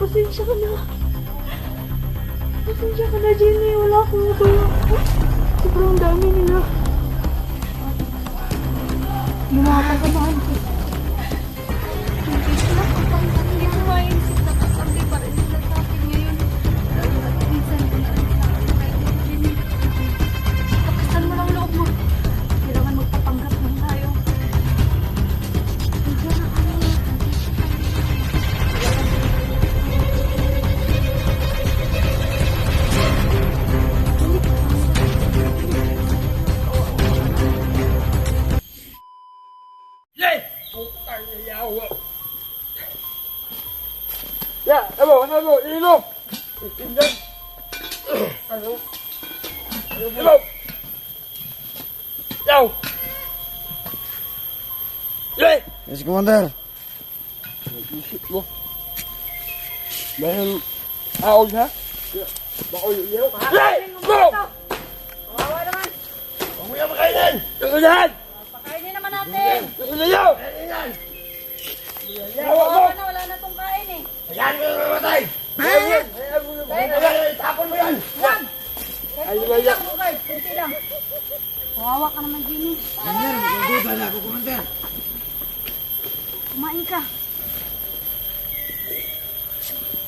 Pasensya ka na. Pasensya ka na, Jenny. Wala akong magawa. Sobrang dami nila. Yung mga kasamahan ko. Hindi ko maiisip na kakampi pa rin sila sa akin ngayon. At minsan, pinaalis na ako kahit hindi. Kapasan mo lang loob mo. Kailangan magpapanggap lang tayo. Hindi na kami. Ya, ano, ilog! Itindan! Ano? Ilog! Yaw! Yay! Yes, Commander. Isip mo. Dahil aon ha? Bako yung ilaw. Yay! Go! Kawawa naman. Huwag mo yung makainin! Tusunan! Pakainin naman natin. Tusunayaw! Kainin! Kawawa na, wala na tong kain eh. Ayan mo yung mamatay! Ayan! Ayan! Tapon mo yan! Yan! Kunti lang, Bugard. Kunti lang. Kawawa ka naman, Jenny. Commander, magduda na ako, Commander. Kumain ka.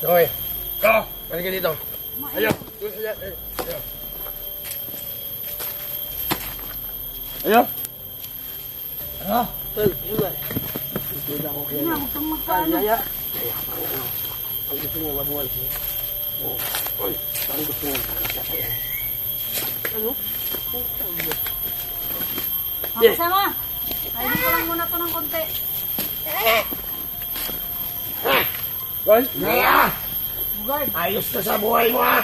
Okay. Go! Balik ka dito. Ayaw! Ayaw! Ayaw! Ano? Tuda ko Hindi kaya. na, huwag kang magkaano. Kaya. Ang gusto mo mabuhay siya. Oh. Oy, ang gusto mo siya. Ano? Makasama. Kainin ko lang muna to ng konti. Guys? Naya! Bugard, Ayos ka sa buhay mo ha!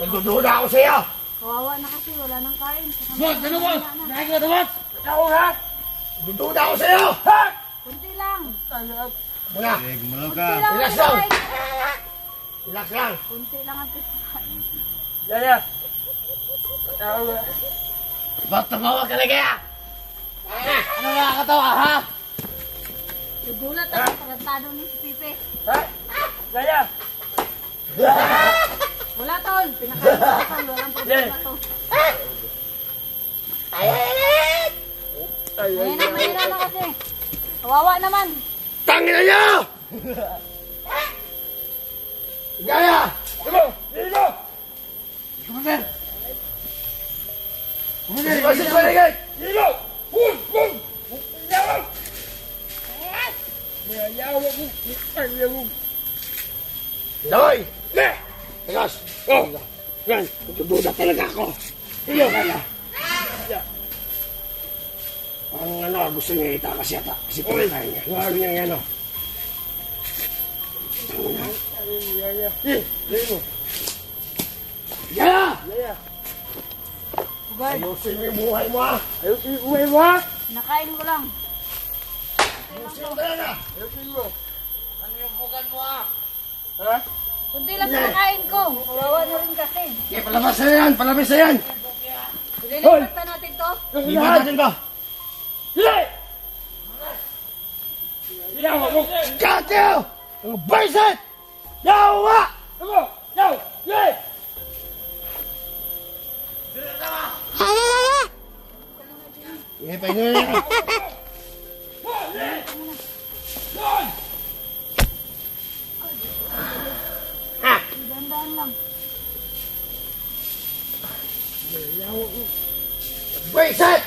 Nagdududa ako sa'yo! kawawa na kasi, wala nang kain. Boss! Ano boss? Nahig na ito boss! Ako ha! Nagdududa ako sa'yo! Ha! Kunti lang. Muna! Gumalaw Kunti ka. lang ang Relax lang. kain. Relax lang! Kunti lang ang kain. Yaya! Ba't tumawa ka na kaya? Ano nakakatawa ha? Nagulat ako, tarantado ni si Pipe. Ha? Yaya! Wala tol, pinakain ko tol, walang problema to. Ayan na, mahira na kasi. Kawawa naman. Tangina niya! Yaya! Dito! Dito! Commander. Dito kasi paligid! Dito! Bum! Bum! Yawa! Yawa mo! Yawa mo! Daway! Ne! Tegas! Oh! Yan! Nagdududa talaga ako! Iyo kaya! Ang ano, gusto niya itakas yata. Kasi pangitahin niya. Huwag niya yung ano. Tango na. Yaya! Yaya mo! Yaya! Yaya! Bugard, Ayusin mo yung buhay mo ha! Ayusin mo yung buhay mo ha! nakain ko lang. Ayusin mo talaga! Ayusin mo! Ano yung bukan mo ha? Ha? Kunti lang pinakain ko. Kawawa na rin kasi. Okay, palabas na yan! Palabas na yan! Ililipat na natin to. Iba natin ba? Hindi! Yawa mo! Got you! Ang baisit! Yawa! Ano? Yaw! Yay! Ipay nyo yan! Dandaan lang. Baisit!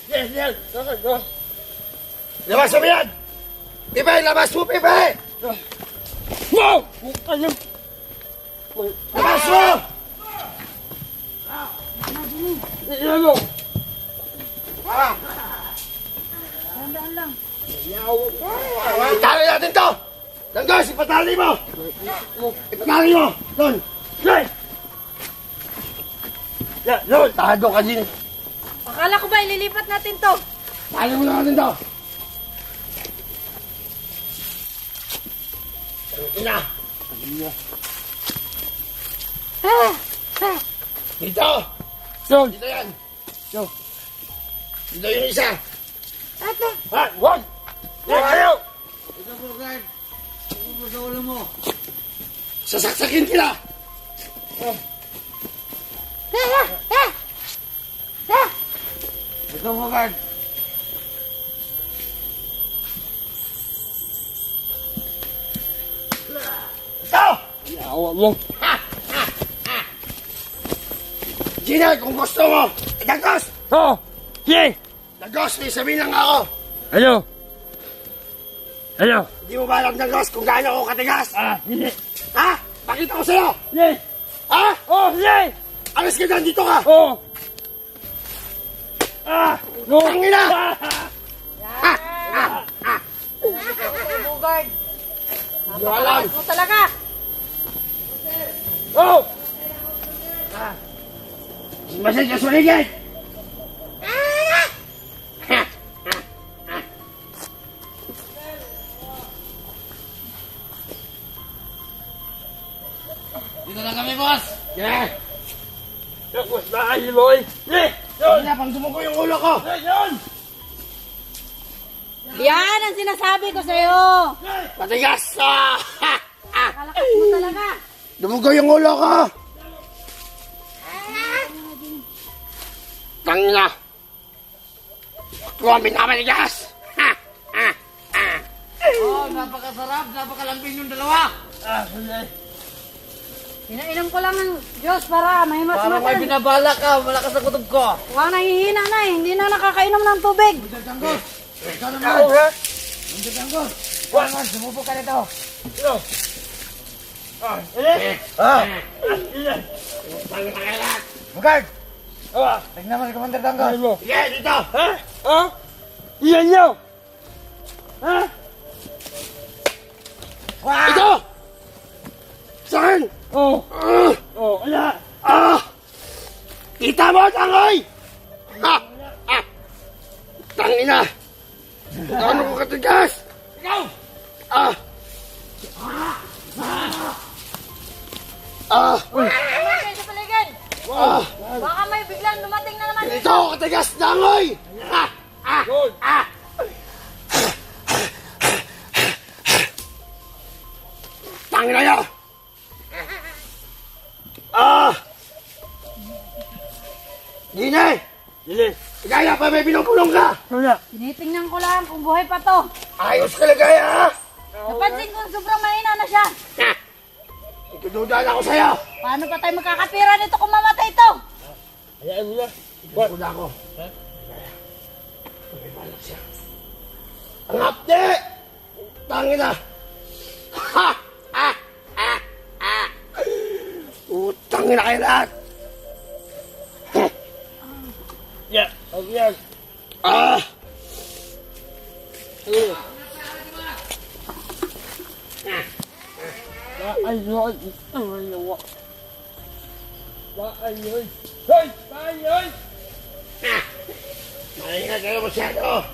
Yes, yes! Go! Labas mo yan! Pipay! Labas mo, Pipay! Wow! Ayun! Labas mo! Iyan mo! Dandaan lang. Itali natin to! Dandos, ipatali mo! Ipatali mo! Doon! Doon! Doon! Tahado ka din! Akala ko ba ililipat natin to? Tali mo natin to! Ina! Dito! Doon! Dito yan! Dito yung isa! Ha? Wag! Ayaw! Ikaw, Bogart. Huwag mo sa ulo mo. Sasaksakin kita! Ikaw, Bogart. Ito! Awa mo. Gina, kung gusto mo, dagos! Oh! Sige! Dagos, may sabihin lang ako. Ano? Ano? Hindi mo ba alam, dagos, kung gaano ako katigas? Hindi. Ha? Pakita ko sa'yo! Hindi. Ha? Oh, hindi! Alis ka dyan, dito ka! Oh! No! Tangina! Bugard. Hindi ko alam! Ano talaga? Oh! Masay ka suligid! Dito na kami, boss. Yeah! Tapos na kayo, boy! Sige! Yun! Hindi pang dumugo yung ulo ko! Yun! Yan ang sinasabi ko sa'yo. Matigas! Ah! Kalakas mo talaga. Dumugo yung ulo ko! Tangina! Huwag pinamatigas! Oh, napakasarap. Napakalambing yung dalawa. Sige! Inainom ko lang ng Diyos para may Parang may mas binabala ka. Malakas sa kutob ko. Huwag nahihina na eh. Hindi na nakakainom ng tubig. Mr. Tanggol. Ikaw naman. Ako, ha? Mr. Tanggol. Ikaw naman. Sumupo ka nito. Ano? Sige! Sige! Bogart. Ah! Tignan mo si Commander Tanggol. Ano mo? Sige, dito! Ha? Ha? Iyan nyo! Ha? Ito! Saan? Oh! Oh! Ala! Kita mo, tangoy! Ha! Ha! Tangina! Ano ko katigas? Ikaw! Ah! Ah! Tumating sa paligid. Ah! Baka may biglang dumating na naman. Ito ako katigas, tangoy! Ha! Ah! Good! Ah! Tangina nyo! Ah! Gine! Sige! Kaya pa may binubulong ka! Wala! Tinitingnan ko lang kung buhay pa to. Ayos ka ligaya, ha? Napansin ko sobrang mahina na siya. Ha! Itududa na ako sa'yo! Paano pa tayo magkakapira nito kung mamatay to? Hayaan mo na! Itududa ako. May balak siya. Ang hapde! Tangina! Ha! Ha! Ha! Ha! Utangina kayo lahat! Yeah! Okay yan! Ah! Sige! Ayun! Ayun! Ayun! Hoy! Ayun! Mahinga kayo masyado!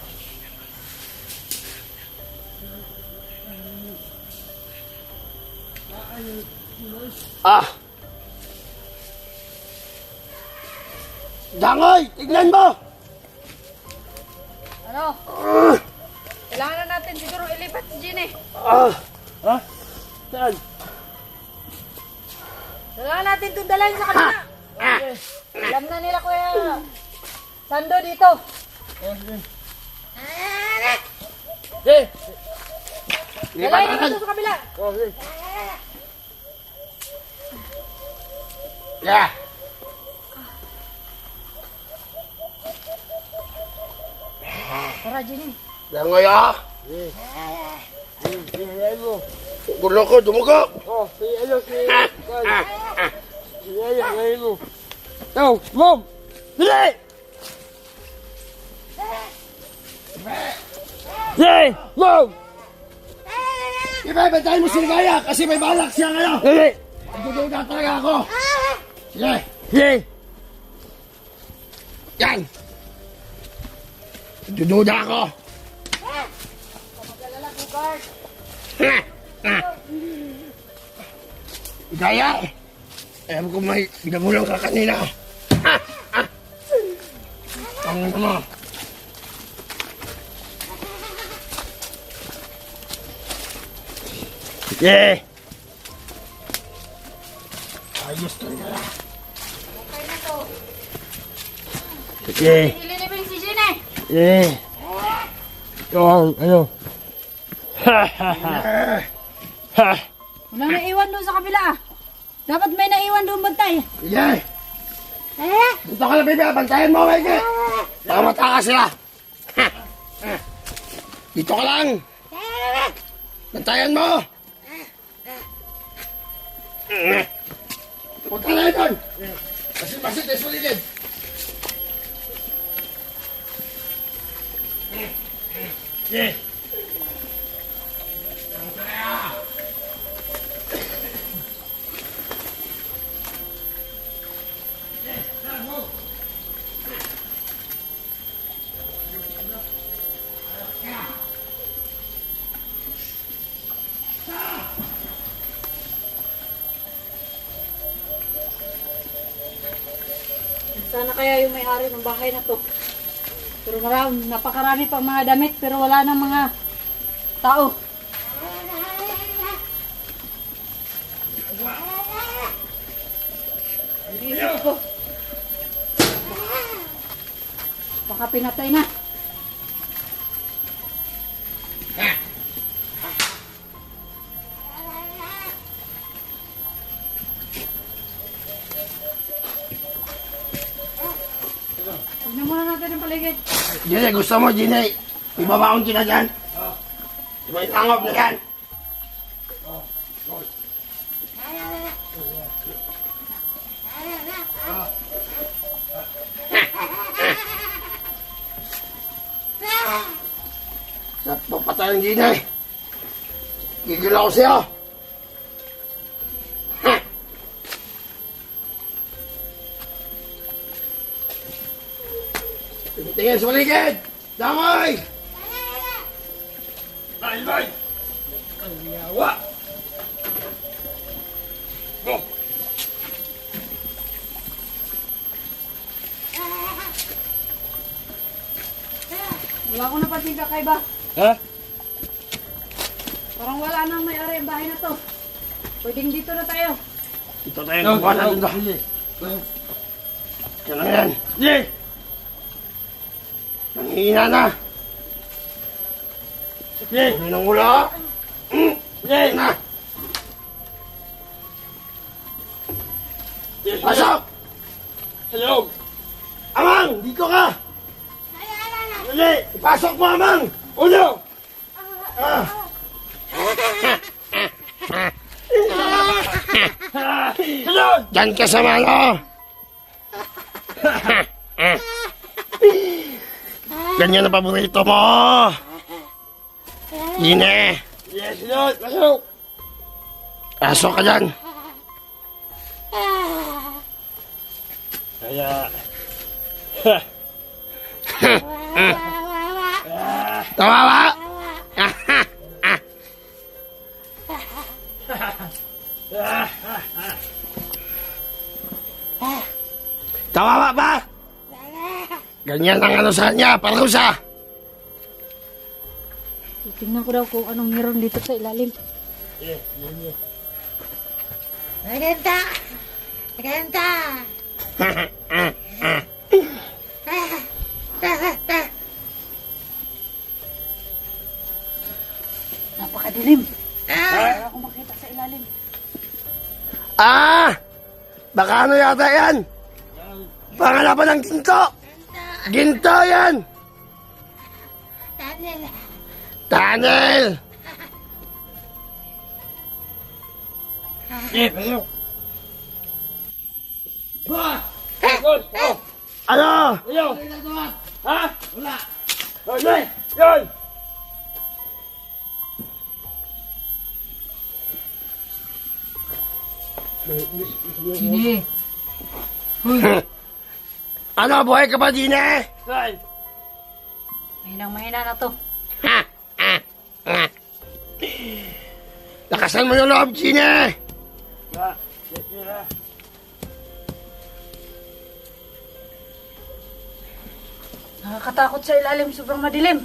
Ah! Dangoy! Tignan mo! Ano? Ah! Kailangan na natin siguro ilipat si Ginny. Ah! Ha? Saan? Kailangan natin itong dalhin sa kanila. Alam na nila kuya. Sando dito. Sige! Sige! Dalhin dito sa kabila. Okay! Yeah! Tara Ginny. Dangoy ah! Sige! Ayun! Gulo ko, dumugo! Oh! Sige! Ayun! Sige! Sige! Ayun! Ayun! Go! Mom! Sige! Sige! Mom! Ibabantayin mo si Ligaya kasi may balak siya ngayon! Sige! Dududa talaga ako! Sige! Sige! Yan! Dududa ako! Magalala ko guard. Ha! Ha! Ligaya! Alam ko may binagulong ka kanina! Ha! Ha! Ang mo! Sige. Ayos to nila. Okay na to. Sige. Ililibing si Gine. Sige. Ito ang ano. Ha ha ha. Ha. Wala naiwan doon sa kabila ah. Dapat may naiwan doon bantay. Sige. Dito ka na, baby. Bantayan mo, baby. Baka matakas sila. Ha. Dito ka lang. Bantayan mo. Punta na ito. Basit-basit, isuligid. Sige. Sana kaya yung may-ari ng bahay na to. Pero napakarami pang mga damit pero wala nang mga tao. Inisip ko. Baka pinatay na. Tignan muna natin ang paligid. Gine, gusto mo, Gine? May babaon kita dyan. May tangop na yan. Sa papatayan, Gine. Gigil ako sa'yo. Tingin sa paligid! Damay! Bye-bye! Ang yawa! Go! Wala akong napansin kakaiba. Ha? Parang wala nang may-ari ang bahay na to. Pwedeng dito na tayo. Ito tayo nakuha natin ba? Yan lang yan. Sige! Nanghihina na. Sige! Hindi nang ula. Sige! Na! Pasok! Hello! Amang! Dito ka! Sige! Ipasok mo, Amang! Ulo! Ah! Hello! Diyan ka sa malo! Ganyan ang paborito mo! Gine! Yes, Lord! Pasok! Pasok ka dyan! Kaya... Tawawa! Tawawa ba? Ganyan ang ano sa kanya, parusa! Tingnan ko daw kung anong meron dito sa ilalim. Maganda! Maganda! Napakadilim. Wala akong makita sa ilalim. Ah! Baka ano yata yan? Pangalapan ng ginto! Ginto yan! Tunnel! Tunnel! Ano? Ha? Wala! Yun! Yun! Gine. Ano? Buhay ka pa, Gine? Mahinang-mahina na to. Lakasan mo yung loob, Gine! Nakakatakot sa ilalim. Sobrang madilim.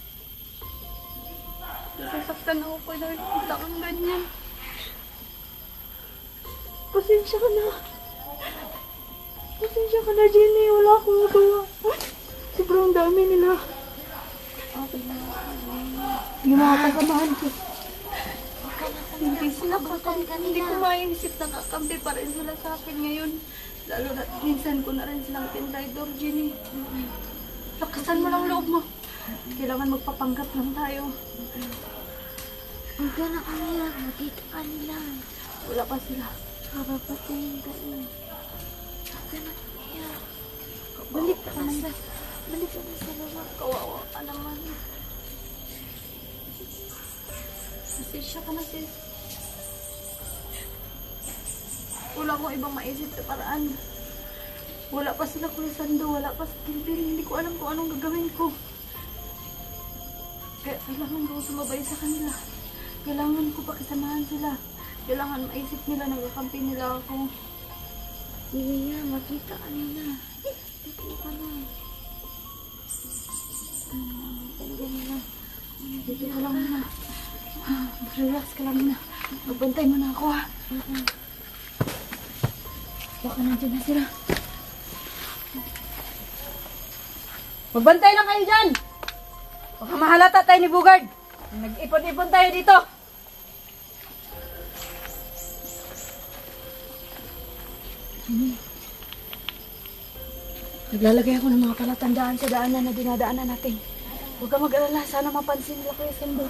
Nasasaktan ako pa dahil punta kang ganyan. Pasensya ka na. Pasensya ka na, Jenny. Wala akong magawa. Sobrang dami nila. Okay na. Yung mga kasamahan ko. Hindi sila kakampi. Hindi ko maiisip na kakampi pa rin sila sa akin ngayon. Lalo na minsan ko na rin silang pinrider, Jenny. Lakasan mo lang loob mo. Kailangan magpapanggap lang tayo. Huwag ka na umiyak. Makita ka nila. Wala pa sila. Kapapatayin ka eh. Huwag ka na umiyak. Balik ka na. Balik ka na sa baba. Kawawa ka naman. Pasensya ka na, sis. Wala akong ibang maisip na paraan. Wala pa sila Kuya Sando, wala pa si Kilvin. Hindi ko alam kung anong gagawin ko. Kaya kailangan ko sumabay sa kanila. Kailangan ko pakisamahan sila. Kailangan maisip nila na kakampi nila ako. Iya, makita ka nila. Dito ka na. Tandaan nila. Dito ka lang muna. Relax ka lang muna. Magbantay mo na ako, ha? Baka nandiyan na sila. Magbantay lang kayo dyan! Baka mahalata tayo ni Bugard. Nag-ipon-ipon tayo dito. Naglalagay ako ng mga palatandaan sa daanan na dinadaanan natin. Huwag ka mag-alala. Sana mapansin nila Kuya Sando.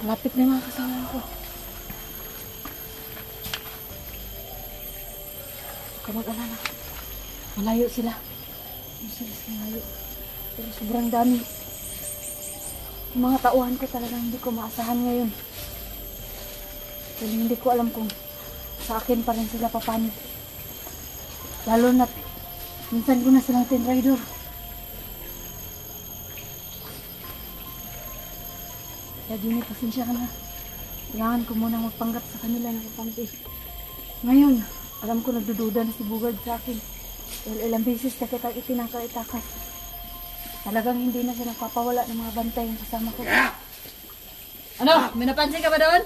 Lapit na yung mga kasama ko. Huwag ka mag-alala. Malayo sila. Malayo. Pero sobrang dami. Yung mga tauhan ko talagang hindi ko maasahan ngayon. Pero hindi ko alam kung sa akin pa rin sila papanig. Lalo na minsan ko na silang tinrider. Kaya Jenny, pasensya ka na. Kailangan ko muna magpanggap sa kanila ng kakampi. Ngayon, alam ko nagdududa na si Bugard sa akin. Dahil ilang beses na kita itinangka-itakas. Talagang hindi na siya nagpapawala ng mga bantay yung kasama ko. Ano? May napansin ka ba doon?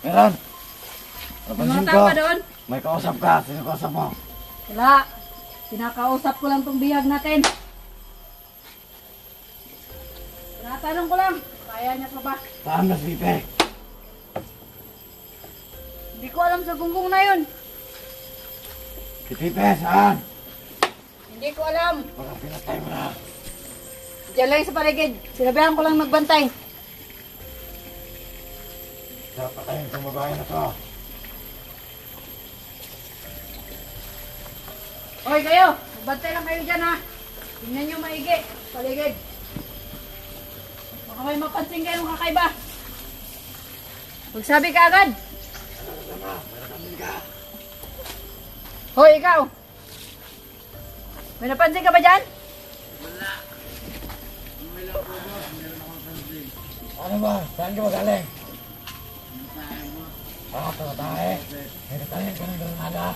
Meron. May Napansin mga ko. tao ba doon? May kausap ka. Sino kausap mo? Wala. Kinakausap ko lang tong bihag natin. Tinatanong ko lang. Kaya niya pa ba? Saan na si Pipe? Hindi ko alam sa gunggong na yun. Si Pipe, saan? Hindi ko alam. Baka pinatay mo na. Diyan lang sa paligid. Sinabihan ko lang magbantay. Dapat tayong itong babae na to. Hoy kayo, magbantay lang kayo dyan ha. Tingnan nyo maigi. Paligid. Baka may mapansin kayong kakaiba. Magsabi ka agad. Hoy ikaw. May napansin ka ba dyan? Ano ba? Saan ka magaling? Tayo. May natayin ka ng granada.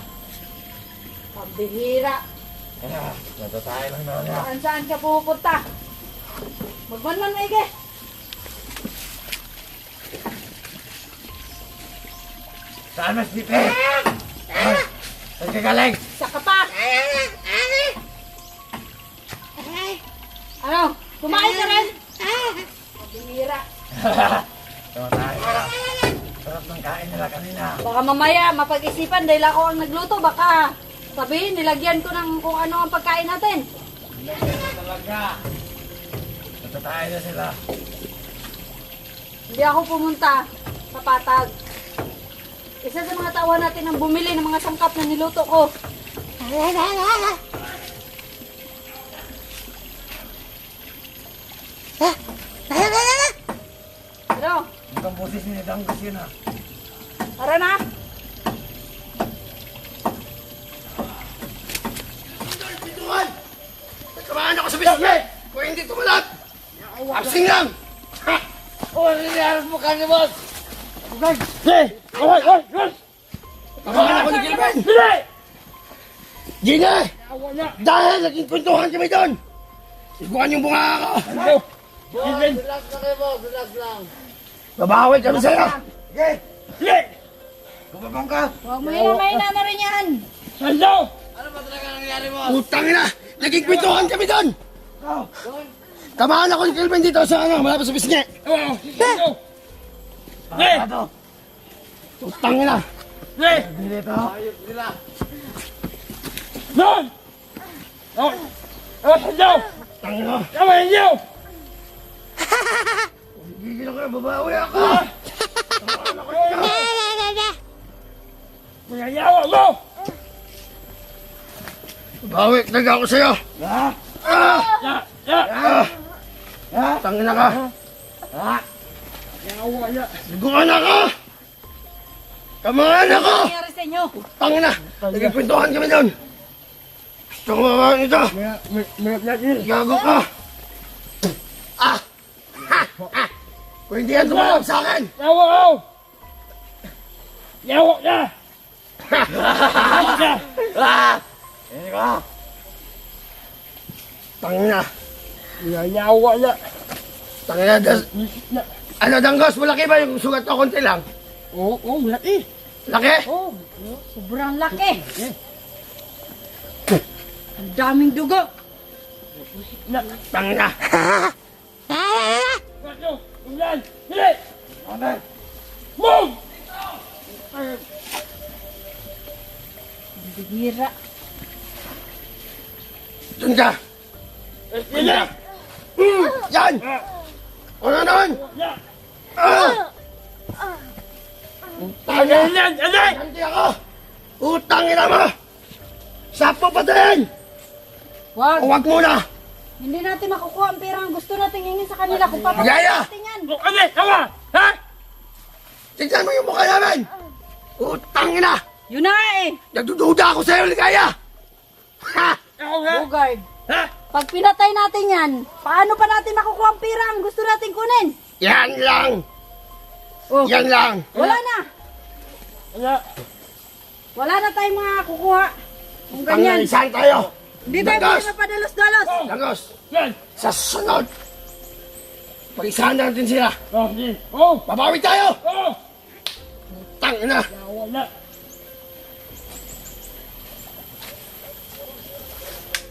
Pambihira. Kaya, natatayo lang daw niya. Saan ka pupunta? Magbanman maigi. Saan mas Pipe? Saan ka galing? Sa kapak. Ano? Kumain ka rin? Pambihira. Tayo ka. Sarap ng kain nila kanina. Baka mamaya mapag-isipan dahil ako ang nagluto. Baka sabihin nilagyan ko ng kung ano ang pagkain natin. Talaga. Natatayo na sila. Hindi ako pumunta sa patag. Isa sa mga tauhan natin ang bumili ng mga sangkap na niluto ko. Ano? Mukhang boses ni Danggos yun ah. Tara na! Pintuan! Nagkamaan ako sa bisne! Kung hindi tumalak! Absing lang! Ha! O, niliharap mo ka ni boss! Sige! Oy! Oy! Oy! Tamaan ako ni Kelvin! Sige! Gina! Awa na! Dahil naging kwentuhan kami doon! Iguan yung bunga ako! Ano? Kelvin! Relax na kayo, boss. Relax lang. Babawi kami sa'yo! Sige. Sige! Bumabang ka. Huwag mahina na rin yan. Sando! Ano ba talaga nangyari, boss? Utang na! Naging kwentuhan kami doon! Tamaan ako ni Kelvin dito sa ano, malapit sa bisngi! Oo! Sando! Sige! Utang na! Sige! Ayos sila. Doon! Oh! Oh! Sando! Utang na! Tama ninyo! Gigil ako na, babawi ako! Manyayawa mo! Babawi talaga ako sa'yo! Ya! Ya! Utang na ka! Yawa na! Liguan ako! Tamaan ako! Ano nangyari sa inyo? Utang na! Naging kwentuhan kami doon! Gusto ko mabawa nito! Mayap natin! Gago ka! Ah! Ha! Ha! Kung hindi yan tumalab sa akin! Yawa ko! Yawa na! Yawa na! Ah! Hindi ka! Tangina! Yawa na! Tangina! Ano, Danggos? Malaki ba yung sugat ko? Konti lang. Oo! Oo! Laki! Laki? Oh, sobrang laki. Ang daming dugo. Tangina! Ano? Ulan! Dili! Move! Bihira. Doon ka! Dili! Yan! Ano naman? Ya! Ah! Ano yan? Ano? Hindi ako! Utang ina mo! Sapo pa din! Wag. Huwag muna! Hindi natin makukuha ang pera ang gusto nating hingin sa kanila kung Yaya! papagawa natin yan. Ano? Tawa! Ha? Tignan mo yung mukha namin! Utang ina! Yun na nga eh. Nagdududa ako sa'yo, Ligaya! Ha! Ako nga? Bogard. Ha? Pag pinatay natin yan, paano pa natin makukuha ang pera ang gusto nating kunin? Yan lang! Oh, Yan lang! wala na. Ano? Wala na tayong makakukuha. Kung ganyan. Pangyarisan tayo! Hindi tayo Dagos! pwede mapadalos-dalos. Lagos! Yan! Sa sunod! Pag-isahan na natin sila! Oh! Sige! Oh! Babawi tayo! Oh! Tang ina! Yawa na!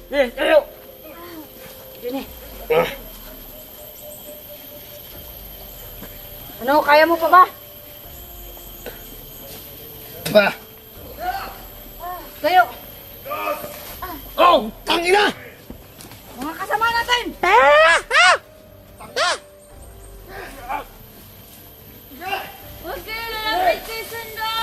Eh! Tayo! Yun eh. Ano, kaya mo pa ba? Ba? Tayo. Oh! Tang ina! Mga kasama natin. Okay, lalapit kay Sando.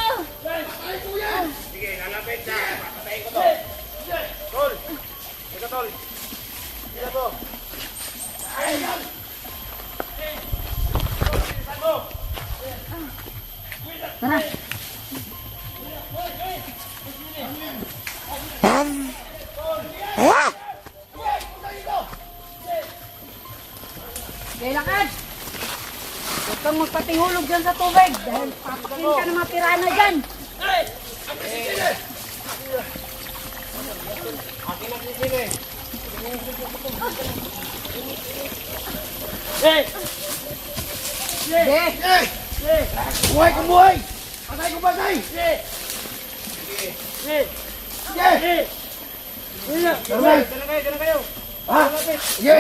Tara. Okay, lakad. Huwag kang magpatihulog dyan sa tubig dahil papakin ka ng mga pirana dyan. Eh! Sige. Eh! Buhay kang buhay! Patay kang patay! Eh! Eh! Sige! Eh! Wala! Sabay! Ha? Sige!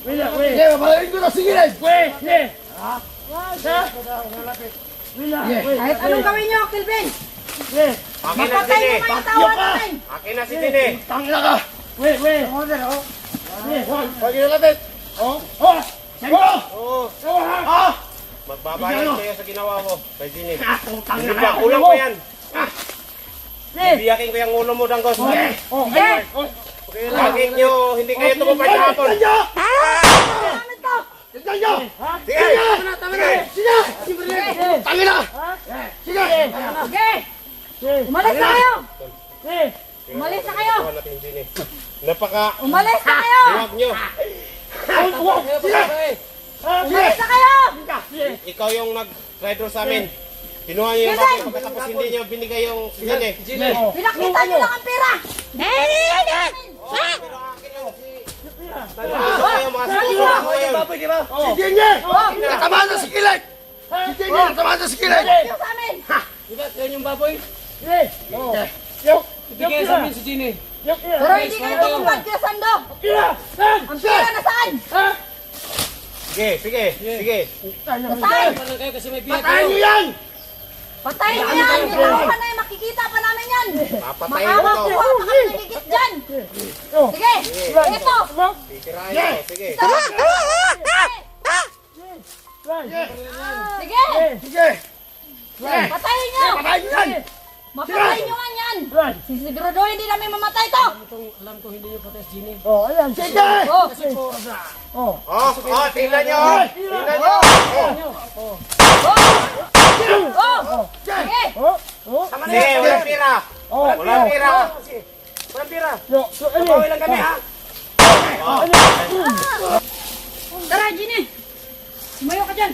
Wala! Wala! Sige, babalayin ko na sigilin! Wala! Ha? Sige! Wala! Kahit anong gawin nyo, Kilvin. Wala! Mapatay mo kayo tawa natin. Akin na si Tine. Tang ina ka! Wala! Wala! Huwag yung lapit! Oh! Oh! Sendo! Oo. Oh! Ha? Ah! Magbabayad kayo sa ginawa mo. Kay Tine. Tang Hindi ina ba? ka! Kulang pa yan. Eh! Biyakin ko yung ulo mo, Danggos. Oh! Sige. Oh! Bakit nyo hindi kayo tumupad sa hapon? Tignan nyo! Ano to? Tignan nyo! Sige! Sige! Tang ina! Sige! Sige. Umalis na kayo. Eh! Umalis na kayo. Wala natin Tine. Napaka... Umalis na kayo. Huwag nyo. Sige! Umalis na kayo. Ikaw yung nag-rider sa amin. Kinuha niyo yung bakit pagkatapos hindi niyo binigay yung sine. Pinakita niyo lang ang pera! Yung mga sponsor ko yun. Si Jenny! Natamaan na si Kilay! Si Jenny, natamaan na si Kilay! Yung sa amin! Yan yung baboy. Sige. Yok. Bigay sa amin si Jenny. Yok. Pero hindi kayo tumupad kaya Sando! Kira! Saan? Ang pera nasaan? Ha? Sige. Nasaan? Paano kayo kasi may biyak Patayin niyo yan! Patayin mo yan! Yung tao na yan, makikita pa namin yan! Papatayin ko to. Makakuha pa kami nagigit dyan! Sige! Ito! Titirahin ko, sige. Sige! Sige! Patayin nyo! Patayin niyo yan! Mapatayin nyo nga yan! Siguro hindi namin mamatay to! Alam ko hindi yung patay si Jenny. Sige! Oh! Tingnan niyo! Tingnan niyo! Oh! Sige! Sige, walang pira! Walang pira! Babawi lang kami, ha? Tara, Ginny! Sumayo ka dyan!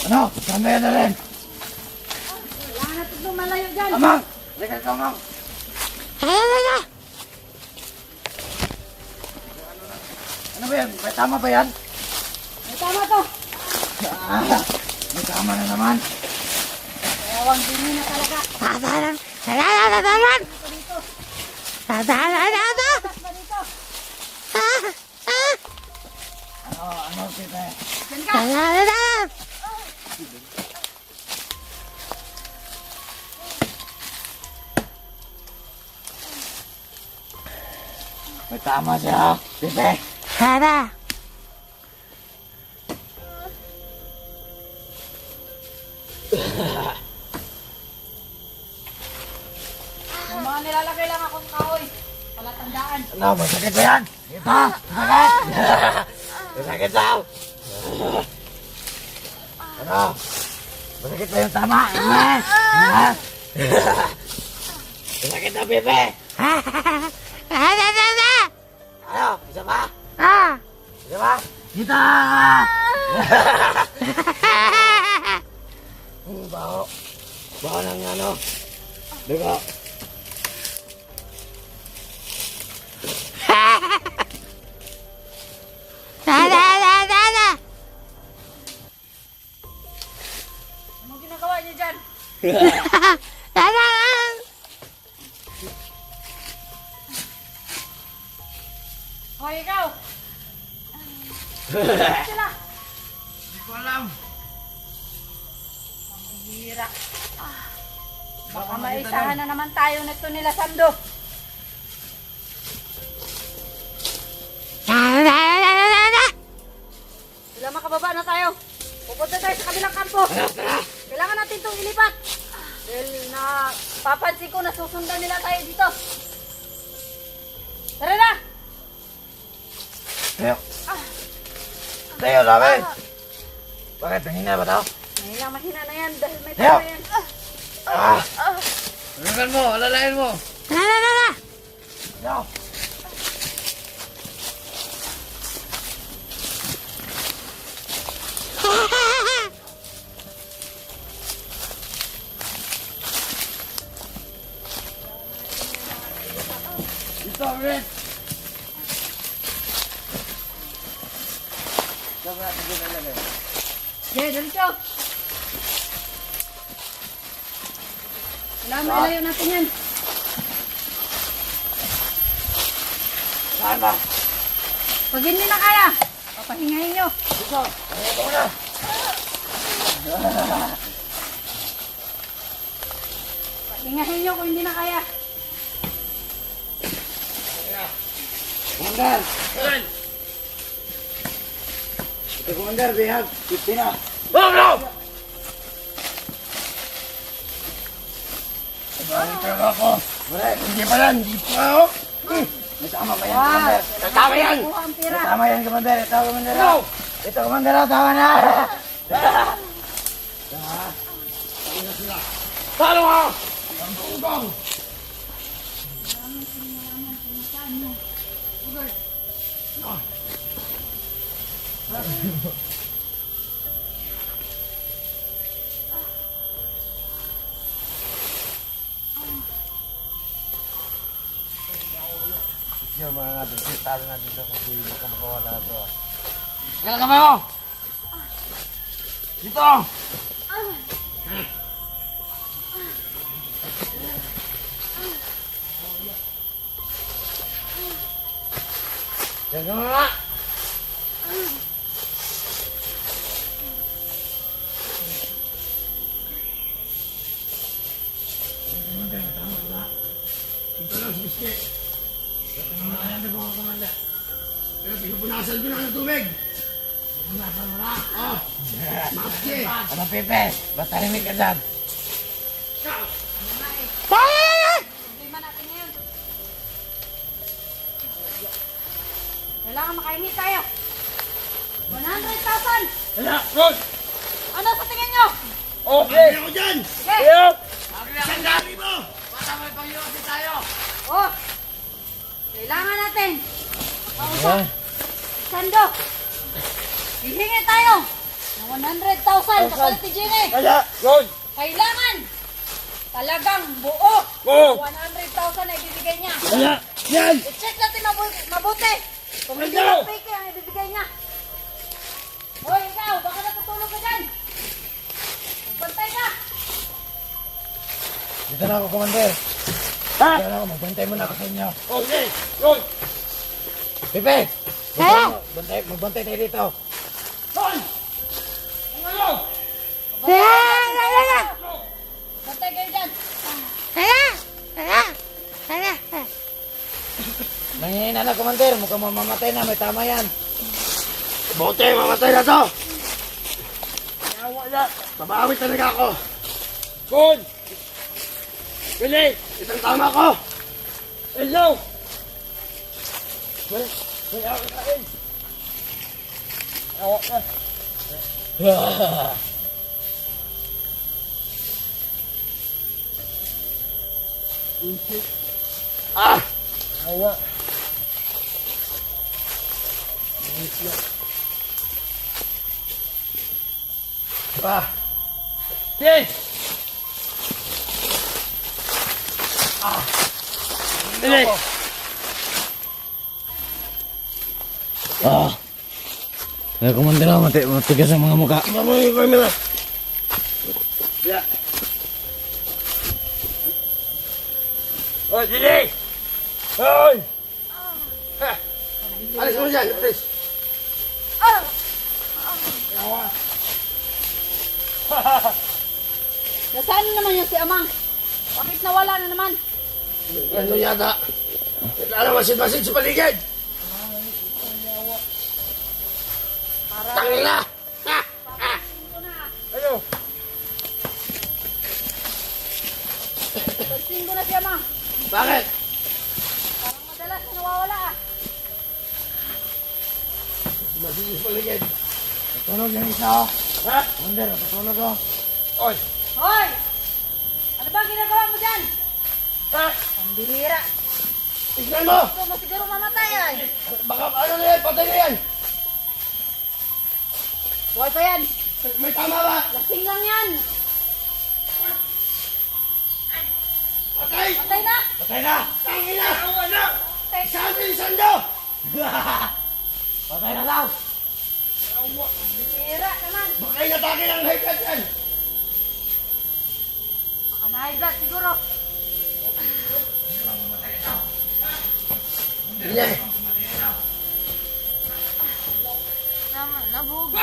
Ano? Kamaya na rin! Kailangan natin lumalayo dyan! Amang! Lika ka, Amang! Ano ba yan? May tama ba yan? May tama to! May tama na naman! Ewan Ginny na talaga! Tatalan. Tatas ba dito? Ano, Pepe? Diyan ka! May tama siya, Pepe! Yung mga nilalagay lang akong kahoy. Palatandaan. Ano, masakit ba yan? Ha? Masakit? Masakit daw! Ano? Masakit ba yung tama? Ha? Masakit na, Pepe! Ano? Isa ba? Isa ba? Kita! Baho. Baho ng ano? Dugo. Anong ginagawa niyo dyan? Hoy, ikaw! Sila! Hindi ko alam. Hira. Baka maisahan na naman tayo nito nila Sando. Sila makababa na tayo. Pupunta tayo sa kabilang kampo. Kailangan natin itong ilipat. Dahil na papansin ko na susundan nila tayo dito. Tara na! Tayo. Tayo, namin. Bakit? Nangina ba tao? Mahina na yan dahil may Tayo. tama yan. Tulugan mo, alalayan mo. Tayo. Dito, Red. Saan natin dito nalagay? Okay, dito. Kailangan malayo natin yan. Saan ba? Pag hindi na kaya, papahingahin nyo. Dito. Ito ko na. Pahingahin nyo kung hindi na kaya. Commander. Ito, Commander. We have 50 na. Oh, no! Sabay talaga ako. Wala, hindi pa yan. Hindi pa ako. May tama ba yan, Commander? May tama yan. Kuha ang pera. May tama yan, Commander. Ito, Commander. Ito, Commander. Tama na. Talo ka! Ang ugong! Yung mga natin, talo natin ito kasi baka makawala ito. Kailan ka mo? Dito! Kailan ka nga? Ito lang, biski. Ito naman kaya na mga komanda. Pero pinupunasan ko na ng tubig. Pinupunasan mo na. Oh! Maski! Ano, Pepe? Ba't tahimik ka dyan? Problema natin ngayon. Kailangan makahingi tayo. 100,000! Kaya, Ron! Ano sa tingin nyo? Okay! Ako dyan! Sige! Kaya! Isang dami mo! Oh! Kailangan natin. Kausap. Sando. Hihingi tayo ng 100,000 kapalit ni Jenny. Kaya, Ron! Kailangan talagang buo. Oo. 100,000 na ibibigay niya. Kaya, yan! I-check natin mabuti. Kung hindi Ikaw! na fake ang ibibigay niya. Hoy, ikaw, baka natutulog ka dyan. Magbantay ka. Dito na ako, Commander. Ha? Dito na ako, magbantay muna ako sa inyo. Okay! Ron! Pepe! Magbantay tayo dito. Ron! Ang ano? Bantay kayo dyan. Nangihina na, Commander. Mukhang mamamatay na. May tama yan. Bote, mamatay na to! Yawa na! Babawi talaga ako! Ron! Billy! Itang tama ko! Hello! Kaya ako kain! Yawa na! Ah! Yawa! Ah! Yes! Billy! Kaya, Commander, matigas ang mga mukha. Mamuhi ko yung Yeah. Oh, Billy! Hoy! Alis mo dyan, alis! Nasaan na naman yung si Amang? Bakit nawala na naman? Ano yata? Wala naman masid-masid sa paligid! Tangin na! Ha! Ayo! Pansin ko na si Amang. Bakit? Parang madalas na nawawala ah. Masid sa paligid. Tutulog yung isa, oh. Ha? Commander, tutulog, oh. Oy! Hoy! Ano ba ang ginagawa mo dyan? Ha? Ang bihira. Tignan mo! Gusto mo siguro mamatay ay. Baka ano na yan, patay na yan! Buhay pa yan. May tama ba? Lasing lang yan. Patay! Patay na. Patay na! Tangin na! Yawa na! Saan yung sando? Patay na daw! Bihira naman. Baka inatake ng high blood yan! Baka na-high blood siguro. Hindi. Nabug.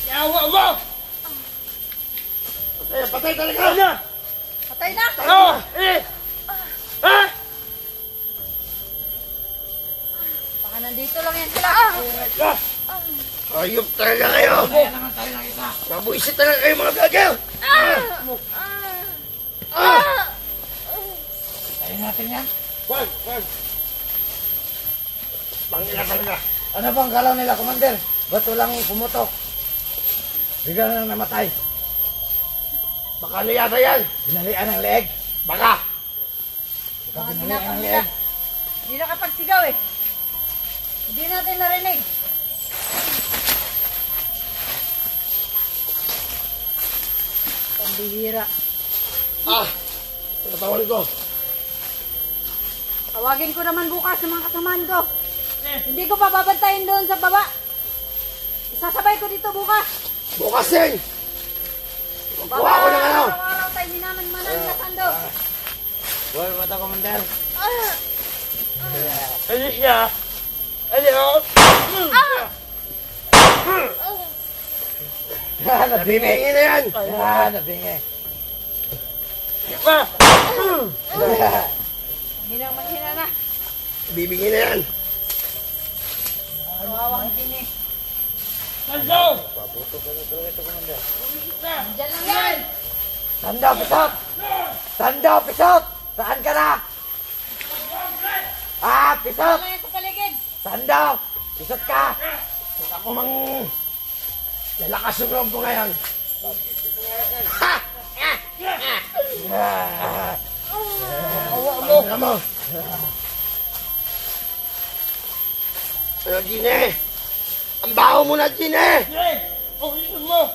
Yawa mo! Patay talaga! Ano? Patay na. Oh! Eh! Ha? Baka nandito lang yan sila. Ayop talaga kayo! Kaya naman tayo ng isa. Mabuisit talaga kayo mga vlogger! Tayo natin yan. Wag! Wag! Pangina talaga! Ano bang galaw nila, Commander? Ba't walang pumutok? Bigla na lang namatay. Baka ano yata yan? Binalian ng leeg. Baka. Baka binalian ng leeg. Hindi nakapagsigaw eh. Hindi natin narinig. Pambihira. Ah! Tatawalin ko. Tawagin ko naman bukas sa mga kasamaan ko. Hindi ko pababantayin doon sa baba. Isasabay ko dito bukas. Bukas din! Baka Magkuha ko ng ano? araw-araw tayo minaman-manan na sando. Buhay mata, Commander. Ano siya? Ano? Nabingi na yan! Nabingi. Pa! Hinang-manghina na. Bibingi na yan. Kawawang kini. Sando! Diyan lang yan. Tanda, pisot! Tanda, pisot! Saan ka na? Ah, pisot! Ano yan sa paligid? Tanda! Pisot ka! Ako mang... Lalakas yung loob ko ngayon. Awa mo! Ano, Gine? Ang baho mo na, Gine! Ulitin mo!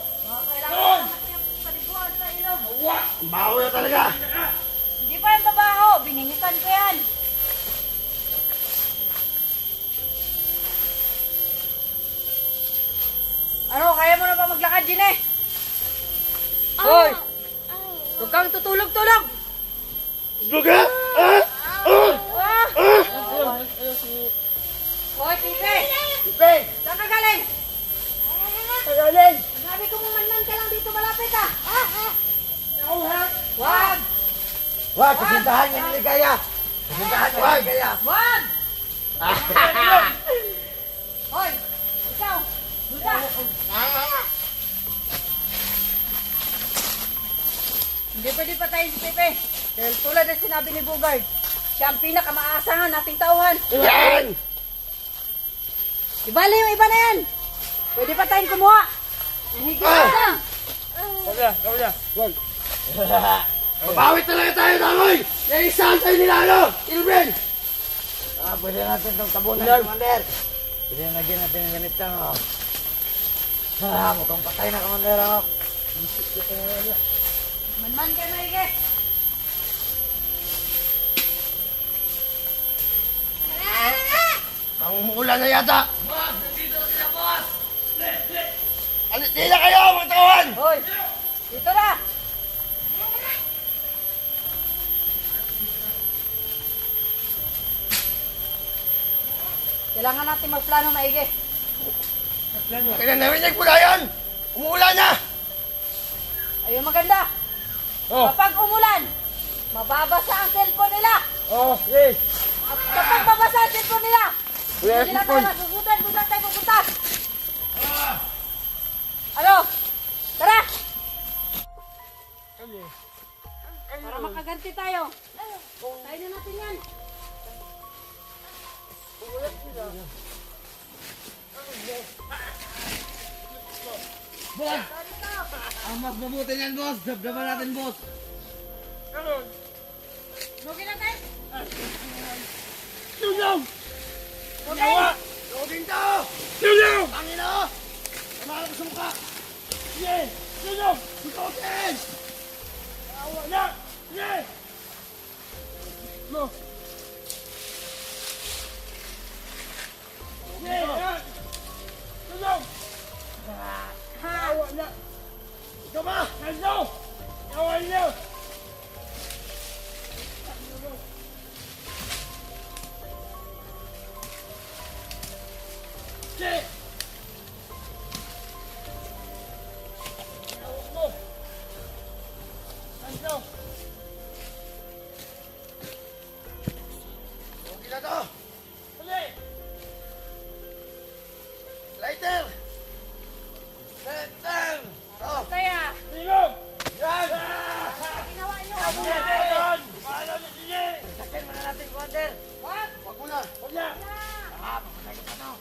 Kailangan natin yung paliguan sa ilong. Ang baho na talaga! Hindi pa yung babaho. Biningitan ko yan. Ano, kaya mo na ba maglakad, Gine? Hoy! Huwag kang tutulog-tulog! Buga! Ah! Ah! Hoy, Pipe! Pipe! Saan ka galing? Tagaling! Sabi ko man ka lang dito malapit ah! Wag! Wag, kasintahan niya ni Ligaya! Kasintahan niya ni Ligaya! Wag! Hoy! Ikaw! Buta! Hindi pwede patayin si Pepe. Dahil tulad ng sinabi ni Bugard, siya ang pinakamaasahan nating tauhan. Yan! Ibali yung iba na yan! Pwede patayin kumuha! Nahigit na! Kawala! Wag! Mabawit talaga tayo, Tangoy! Naisahan tayo nila, ano? Ilben! Ah, pwede natin itong tabunan, Commander. Pwede naging natin yung ganito, oh. Ah, mukhang patay na, Commander, oh. Manman kayo maigit! Ang umuulan na yata. Boss, nandito na sila, boss! Di na kayo, mga tauhan! Hoy! Dito na! Kailangan natin magplano maigi. Kaya narinig mo na yan! Umuulan na! Ayun maganda. Oh! Kapag umulan, mababasa ang cellphone nila. Oh! Yes! At kapag mabasa ang cellphone nila, Wala hindi na tayo cellphone. masusundan kung saan tayo pupunta. Ano? Tara! Para makaganti tayo. Tayo na natin yan. Boss! Ang mas mabuti niyan, boss. Dabdaban natin, boss. Lugin natin. Tulong! Lugin. Login to! Tulong! Tangin na! Tamahan ko sa mukha! Yes! Tulong! Login! Awa na! Yes! No! Yes! Tulong! Awa na! Ikaw ba? Ano? Awa na! Yes! Awa mo! Ano? Login na to! Uli! Lighter! Lighter! Oh! Kaya, Tulong! Yan! ginawa niyo. Meron! Paano na sige? Sakyan mo na natin, Commander! Wag. Wag mo na! Wala! Ah, papatay ko pa to!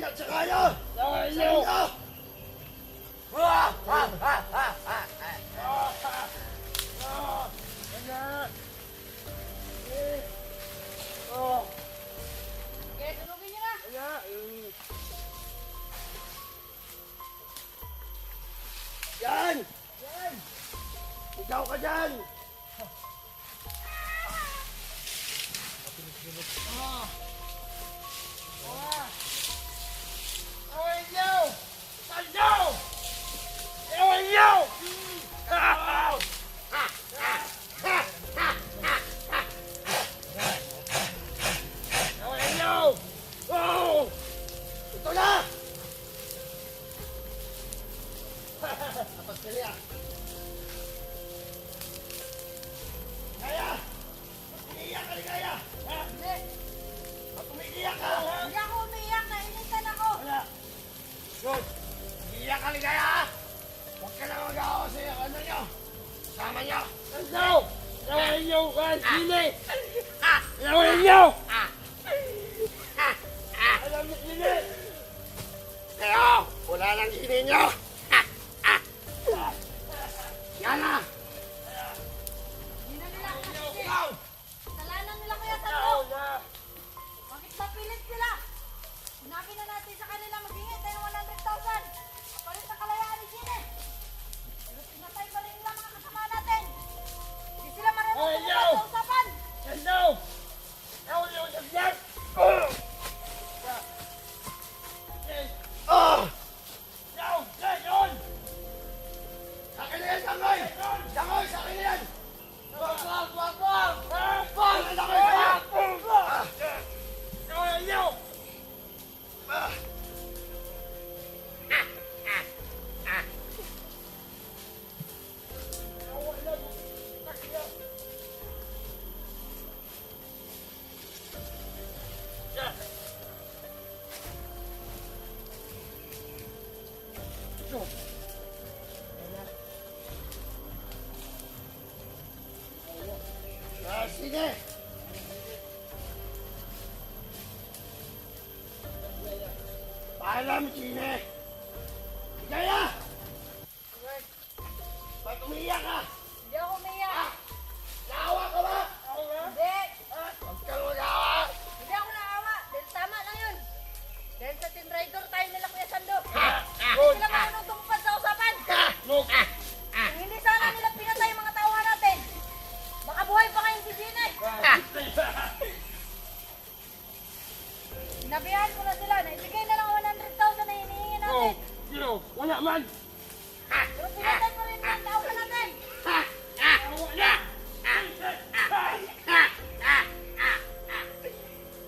Hanggat sa kaya! Yawa Sa niyo! inyo! Okay, sunugin niyo na. Yan! Yan! Ikaw ka dyan! Yawa niyo! Tanyo! Yawa niyo! Yawa niyo! Oh! Ito na! Tapos kaya! Kaya! Umiiyak ka ni Kaya! Ha? Hindi. Ba't umiiyak ka? Hindi ako umiiyak. Nainitan ako. Wala! Good! Umiiyak ka ni Kaya ha? Huwag ka lang mag-aawa sa ano nyo! Sama nyo! Tanyo! Yawa niyo! Sili! Yawa niyo! Alam niyo, sili! Kayo! Wala lang hini nyo! Yan na! Hindi na nila ako kasi. Ikaw! Kasalanan nila Kuya Santo. Yawa! Bakit mapilit sila? Sinabi na natin sa kanila maghingi tayo ng 100,000. Kapalit na kalayaan ni Gine. Pero pinatay pa rin nila mga kasama natin. Hindi sila marunong Ay, sumunod yo! sa usapan. Tanyo! Yawa niyo! Saglit! Oh! Yaw! Gayon! Sa akin na yan, Tangoy! Tangoy, sa akin na yan! Wag! Wag! Wag! Wag! Paul! Tangoy! Yawa niyo! Sige! Paalam, Gine! Kaya! Ba't umiiyak ka? Hindi ako umiyak. Naawa ka ba? Hindi. Huwag kang mag-aawa! Hindi ako naawa. Dahil tama lang yun. Dahil sa Team Rider tayo nila Kuya Sando. Good! Hindi sila marunong tumupad sa usapan. Look! Kung hindi sana nila pinatay yung mga tauhan natin, baka buhay pa ngayon si Gine. Sinabihan ko na sila na ibigay na lang 100,000 na hinihingi Oh! natin. Yo! Wala man! Pero pinatay pa rin ang tauhan natin. Yawa na!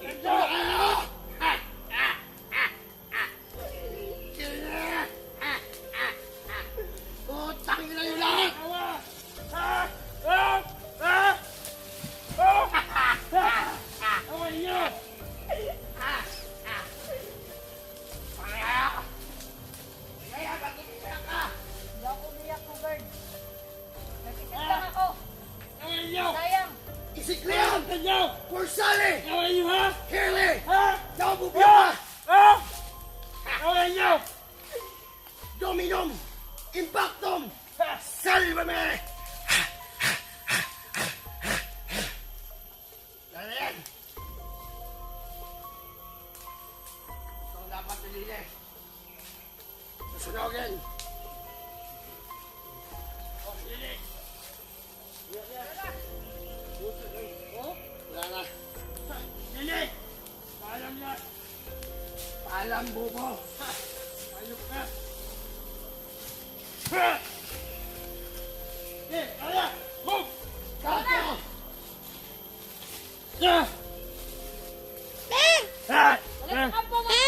Ito kayo! Gine! Utang na yung lahat! Yawa! Ah! Ah! Ah! Oh! Yawa niyo! Kaya ba't umiiyak ka? Hindi ako umiyak ko, Bird. Nagkikit lang ako. Yawa niyo! Sayang. Isiklihan! Tanyo! Pursali! Yawa niyo ha? Hirli! Ha? Naububya Ah! ka! Ah! Yawa niyo! Dominum! Impactum! Salvame! Ano yan? Ito ang dapat nilili. Susunogin! Oh, sili! Oh, wala na. Sili! Paalam na! Paalam, bubo! Ayok na! Ha! Eh, kaya! Move! Kato! Ya! Eh! Ha! Wala sa kampo mo!